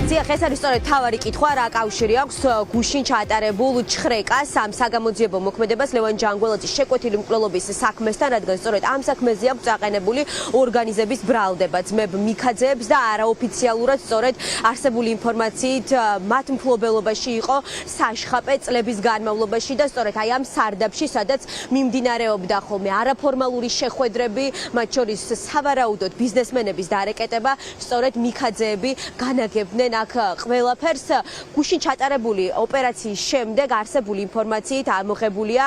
დიახ, ეს არის სწორედ თავარი კითხვა, რა კავშირი აქვს გუშინ ჩაატარებულ ჩხრეკას ამ საგამოძიებო მოქმედებას ლევან ჯანგველაძის შეკვეთილი მკვლელობის საქმესთან, რადგან სწორედ ამ საქმეზე აქვს წაყენებული ორგანიზების ბრალდება. ძმებ მიქაძეებს და არაოფიციალურად სწორედ არსებული ინფორმაციით მათ მფლობელობაში იყო საშხაპე წლების განმავლობაში და სწორედ აი ამ სარდაფში, სადაც მიმდინარეობდა ხოლმე არაფორმალური შეხვედრები, მათ შორის სავარაუდოდ ბიზნესმენების დარეკეტება, სწორედ მიქაძეები განაგებდნენ აქ ყველაფერს. გუშინ ჩატარებული ოპერაციის შემდეგ არსებული ინფორმაციით ამოღებულია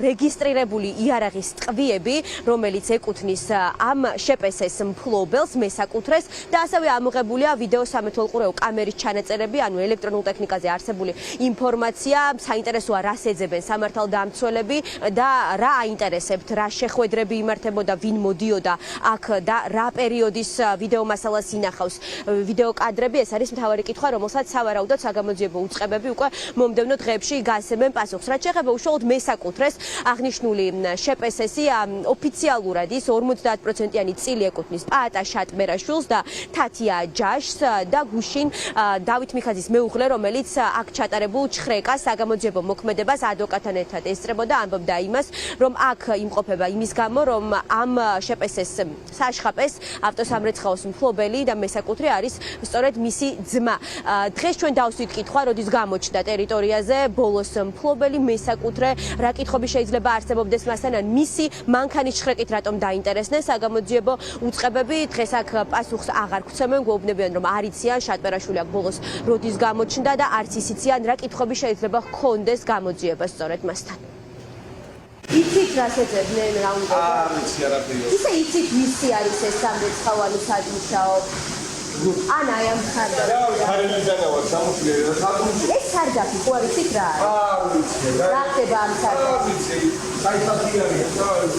რეგისტრირებული იარაღის ტყვიები, რომელიც ეკუთვნის ამ შეპესეს მფლობელს, მესაკუთრეს და ასევე ამოღებულია ვიდეო სამეთვალყურეო კამერის ჩანაწერები, ანუ ელექტრონულ ტექნიკაზე არსებული ინფორმაცია. საინტერესოა, რას ეძებენ სამართალდამცველები და რა აინტერესებთ, რა შეხვედრები იმართებოდა, ვინ მოდიოდა აქ და რა პერიოდის ვიდეო მასალას ინახავს ვიდეო კადრები. ეს არის მთავარი კითხვა, რომელსაც სავარაუდოდ საგამოძიებო უწყებები უკვე მომდევნო დღეებში გასცემენ პასუხს. რაც შეეხება უშუალოდ მესაკუთრეს, აღნიშნული შეპესესი ოფიციალურად ის 50%-იანი წილი ეკუთვნის პაატა შატბერაშვილს და თათია ჯაშს და გუშინ დავით მიქაძის მეუღლე, რომელიც აქ ჩატარებულ ჩხრეკას საგამოძიებო მოქმედებას ადვოკატთან ერთად ესწრებოდა, ამბობდა იმას, რომ აქ იმყოფება იმის გამო, რომ ამ შეპესეს საშხაპეს ავტოსამრეცხაოს მფლობელი და მესაკუთრე არის სწორედ მისი ძმა. დღეს ჩვენ დავსვით კითხვა, როდის გამოჩნდა ტერიტორიაზე ბოლოს მფლობელი, მესაკუთრე, რა კითხვები შეიძლება არსებობდეს მასთან, ან მისი მანქანის ჩხრეკით რატომ დაინტერესდნენ საგამოძიებო უწყებები. დღეს აქ პასუხს აღარ გვცემენ, გვეუბნებიან, რომ არ იციან შატბერაშვილი აქ ბოლოს როდის გამოჩნდა და არც ის იციან, რა კითხვები შეიძლება ჰქონდეს გამოძიებას სწორედ მასთან. იცით რას ეძებდნენ, რა უნდა? იცი არაფერი. ისე იცით ვისი არის ეს სამრეცხაო, ანუ სადმუშაო? ან აი ამ სარდაფი. ხარელიდანავა სამუშიერი და საკუთი. ეს სარდაფი ხო არ იცით რა? ვიცი. რა ხდება ამ სარდაფში? ვიცი. საერთოდ არის.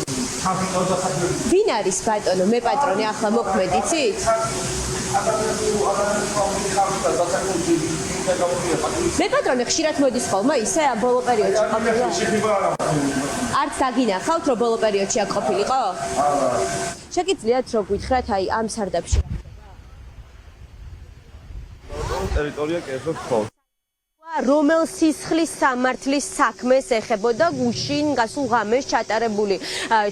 ვინ არის ბატონო? მე პატრონი ახლა მოქმედ იცით? მე პატრონი ხშირად მოდის ხოლმე ისე ბოლო პერიოდში ყოფილა? არც დაგინახავთ რომ ბოლო პერიოდში აქ ყოფილიყო? შეგიძლიათ რომ გითხრათ აი ამ სარდაფში ტერიტორია კერძოდ ხო. რომელ სისხლის სამართლის საქმეს ეხებოდა გუშინ გასულ ღამეს ჩატარებული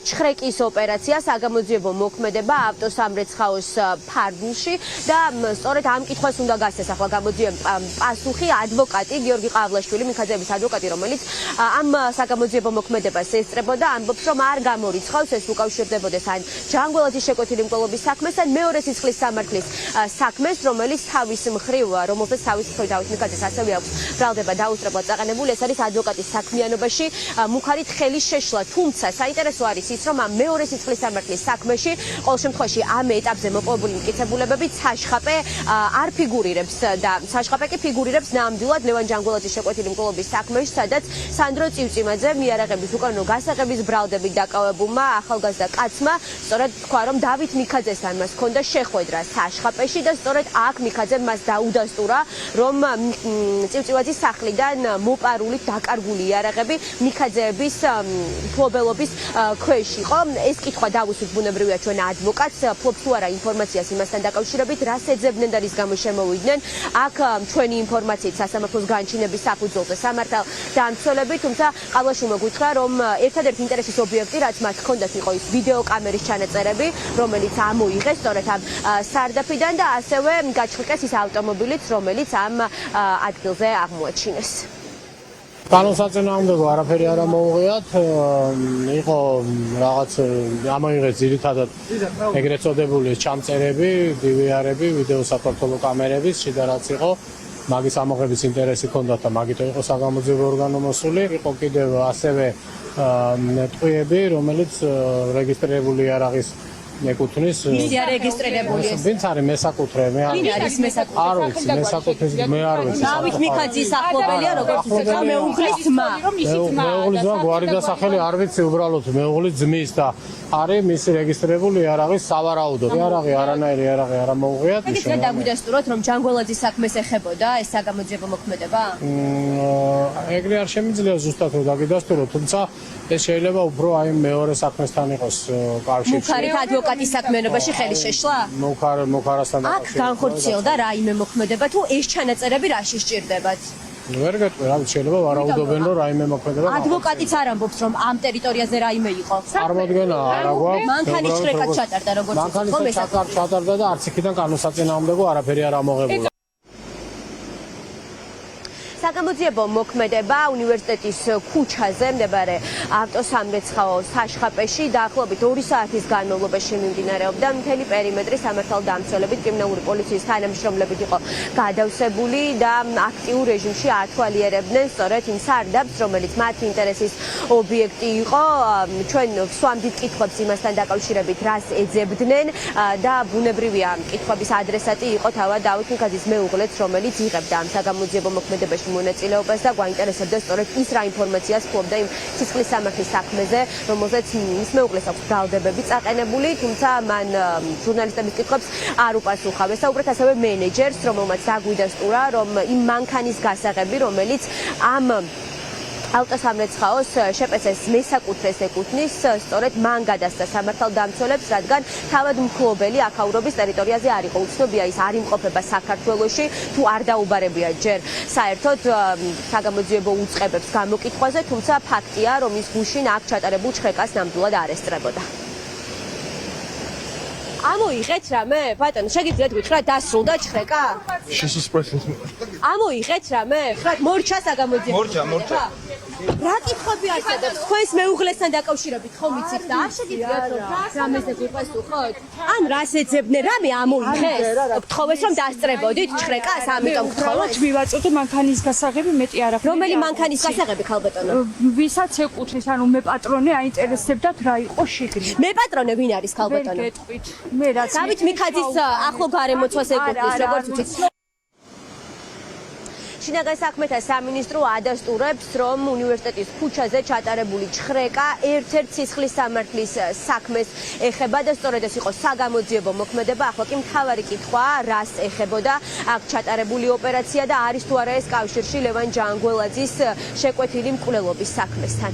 ჩხრეკის ოპერაცია საგამოძიებო მოქმედება ავტოსამრეცხაოს ფარგლში და სწორედ ამ კითხვას უნდა გასცეს ახლა გამოძიებამ პასუხი ადვოკატი გიორგი ყავლაშვილი, მიქაძეების ადვოკატი, რომელიც ამ საგამოძიებო მოქმედებას ესწრებოდა, ამბობს, რომ არ გამორიცხავს ეს უკავშირდებოდეს ან ჯანგველაძის შეკვეთილი მკვლელობის საქმეს, ან მეორე სისხლის სამართლის საქმეს, რომელიც თავის მხრივ დავით მიქაძეს ასევე აქვს ბრალდება დაუსწრებლად წაყენებული. ეს არის ადვოკატის საქმიანობაში მუხარით ხელის შეშლა. თუმცა საინტერესო არის ის, რომ ამ მეორე სისხლის სამართლის საქმეში ყოველ შემთხვევაში ამ ეტაპზე მოპოვებული მტკიცებულებებით საშხაპე არ ფიგურირებს და საშხაპე კი ფიგურირებს ნამდვილად ლევან ჯანგველაძის შეკვეთილი მკვლელობის საქმეში, სადაც სანდრო წივწიმაძე მიარაღების უკანონო გასაღების ბრალდებით დაკავებულმა ახალგაზრდა კაცმა სწორედ თქვა, რომ დავით მიქაძესთან მას ჰქონდა შეხვედრა საშხაპეში და სწორედ აქ მიქაძემ მას დაუდასტურა, რომ წივწიმაძის სახლიდან მოპარული დაკარგული იარაღები მიქაძეების მფლობელობის ქვეშ იყო. ეს კითხვა დავუსვით ბუნებრივია ჩვენ ადვოკატს, ფლობს თუ არა ინფორმაციას იმასთან დაკავშირებით, რას ეძებდნენ და რის გამო შემოვიდნენ. აქ ჩვენი ინფორმაციით სასამართლოს განჩინების საფუძველზე სამართალდამცველები, თუმცა ყავლაშვილმა გითხრა, რომ ერთადერთი ინტერესის ობიექტი, რაც მათ ჰქონდათ, იყო ის ვიდეო კამერის ჩანაწერები, რომელიც ამოიღეს სწორედ ამ სარდაფიდან და ასევე გაჩხიკეს ის ავტომობილიც, რომელიც ამ ადგილზე აღმოაჩინეს. კანონსაწინააღმდეგო არაფერი არ მოუღიათ, იყო რაღაც ამოიღეს ძირითადად ეგრეთ წოდებული ჩამწერები, DVR-ები, ვიდეო საქართველოს კამერების, შიდა რაც იყო, მაგის ამოღების ინტერესი ჰქონდათ და მაგითო იყო საგამოძიებო ორგანო მოსული. იყო კიდევ ასევე ტყვიები, რომელიც რეგისტრირებული იარაღის ეკუთვნის. ვინც რეგისტრირებული ეს? ვინც არის მესაკუთრე, მე ვინ არის მესაკუთრე? არ ვიცი, მესაკუთრეს მე არ ვიცი. დავით მიქაძის ახლობელია, როგორც იცით, მეუღლის ძმა. მეუღლის ძმა გვარი და სახელი არ ვიცი, უბრალოდ მეუღლის ძმის და არის მისი რეგისტრირებული იარაღის სავარაუდოდ. იარაღი არანაირი იარაღი არ მოუღიათ. შეგიძლიათ დაგვიდასტუროთ, რომ ჯანგველაძის საქმეს ეხებოდა ეს საგამოძიებო მოქმედება? ეგრე არ შემიძლია ზუსტად რომ დაგიდასტუროთ, თუმცა ეს შეიძლება უფრო აი მეორე საქმესთან იყოს კავშირში. მუხარით ადვოკატის საქმიანობაში ხელი შეშლა? მუხარასთან აქ განხორციელდა რაიმე მოქმედება თუ ეს ჩანაწერები რაში სჭირდებათ? ვერ გეტყვი რა შეიძლება ვარაუდობენ რომ რაიმე მოქმედება ადვოკატიც არ ამბობს რომ ამ ტერიტორიაზე რაიმე იყო. წარმოდგენა არ აქვს მანქანის შრეკაც ჩატარდა როგორც მანქანის ჩატარდა და არც იქიდან კანონსაწინააღმდეგო არაფერი არ ამოღებულა. საგამოძიებო მოქმედება უნივერსიტეტის ქუჩაზე მდებარე ავტოსამრეცხაო საშხაპეში დაახლოებით 2 საათის განმავლობაში მიმდინარეობდა. მთელი პერიმეტრი სამართალდამცველებით კრიმინალური პოლიციის თანამშრომლებით იყო გადავსებული და აქტიურ რეჟიმში ათვალიერებდნენ სწორედ იმ სარდაფს, რომელიც მათი ინტერესის ობიექტი იყო. ჩვენ ვსვამდით კითხვებს იმასთან დაკავშირებით, რას ეძებდნენ და ბუნებრივია კითხვების ადრესატი იყო თავად დავით მიქაძის მეუღლეც, რომელიც იღებდა ამ საგამოძიებო მოქმედებაში მონაწილეობას და გვაინტერესებდა სწორედ ის რა ინფორმაციას ფლობდა იმ სისხლის სამართლის საქმეზე, რომელზეც მის მეუღლეს აქვს ბრალდებები წაყენებული, თუმცა მან ჟურნალისტების კითხვებს არ უპასუხა. ვესაუბრეთ ასევე მენეჯერს, რომელმაც დაგვიდა სტურა, რომ იმ მანქანის გასაღები, რომელიც ამ ავტოსამრეცხაოს შეპეცეს მესაკუთრეს ეკუთვნის, სწორედ მან გადასცა სამართალდამცველებს, რადგან თავად მფლობელი აქაურობის ტერიტორიაზე არ იყო. უცნობია ის არ იმყოფება საქართველოში, თუ არ დაუბარებია ჯერ საერთოდ საგამოძიებო უწყებებს გამოკითხვაზე, თუმცა ფაქტია, რომ ის გუშინ აქ ჩატარებულ ჩხრეკას ნამდვილად არ ესწრებოდა. ამოიღეთ რამე? ბატონო, შეგიძლიათ გითხრათ, დასრულდა ჩხრეკა? ამოიღეთ რამე? ხრათ მორჩა საგამოძიებო. მორჩა. რა კითხვები არსებობს თქვენს მეუღლესთან დაკავშირებით ხომ იცით და არ შეგიძლიათ რამეზე გიყვესუხოთ? ან რას ეძებდნენ? რამე ამოიღეს? გთხოვეს რომ დასწრებოდით ჩხრეკას, ამიტომ გთხოვეთ. მივაწოდე მანქანის გასაღები, მეტი არაფერი. რომელი მანქანის გასაღები ქალბატონო? ვისაც ეკუთვნის, ანუ მე პატრონი აინტერესებდათ რა იყო შიგნით. მე პატრონე ვინ არის ვერ ქალბატონო? გეტყვით. მე რაც დავით მიქაძის ახლო გარემოცვას ეკუთვნის, როგორც ვიცით. შინაგან საქმეთა სამინისტრო ადასტურებს, რომ უნივერსიტეტის ქუჩაზე ჩატარებული ჩხრეკა ერთ-ერთ სისხლის სამართლის საქმეს ეხება და სწორედ ეს იყო საგამოძიებო მოქმედება. ახლა კი მთავარი კითხვაა, რას ეხებოდა აქ ჩატარებული ოპერაცია და არის თუ არა ეს კავშირში ლევან ჯანგველაძის შეკვეთილი მკვლელობის საქმესთან.